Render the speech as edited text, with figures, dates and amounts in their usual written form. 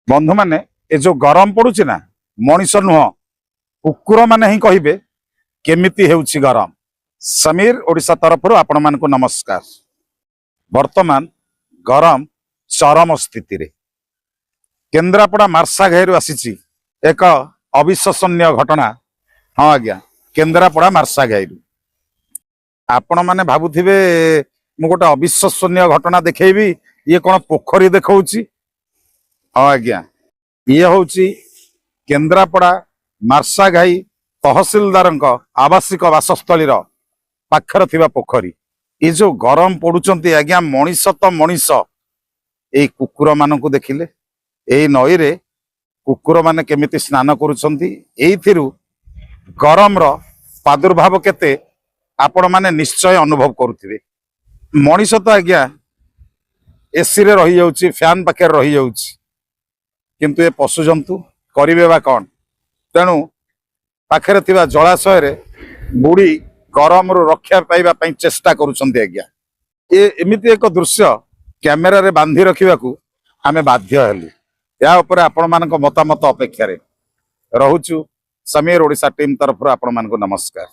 बंधु माने ए जो गरम पड़ुछि ना मनीष नुह कुकुर माने ही कहिबे केमिति हेउछि गरम। समीर ओडिशा तरफ आपण मान को नमस्कार। वर्तमान गरम चरम स्थिति रे केन्द्रापड़ा मार्सा घाई आसी एक अविश्वसनीय घटना। हाँ आज्ञा केन्द्रापड़ा मार्सा घाई आपण माने भाबुथिबे मु गोटे अविश्वसनीय घटना देखैबी ये कौन पोखरी देखौछि। हाँ आज्ञा ये होछि केन्द्रापड़ा मार्सा घाई तहसीलदार आवासिक बासस्थलीर पाखर थिबा पोखरी। ये जो गरम पड़ुचंती आज्ञा मनीष तो मनीष ए कुकुर मानकु देखिले ए नई रे कुकुर माने केमिति स्नान करुचंती एइथिरु गरम रो प्रादुर्भाव केते आपण माने निश्चय अनुभव करुथिबे। मनीष तो आज्ञा एसी रे रही जाउची फैन पाखे रही जाउची किंतु ए पशु जंतु करिवे बा कोन। तेणु पाखे थिबा जलाशय रे बुड़ी गरम रु रक्षा पाइबा पई चेष्टा करुचंती आज्ञा। ए एमिति एक दृश्य कैमेरा रे बांधी रखिबाकू आमे बाध्य हेलु। या ऊपर आपण मानक मतामत अपेक्षा रे रहूचु। समीर ओडिशा टीम तरफ आपण मानक नमस्कार।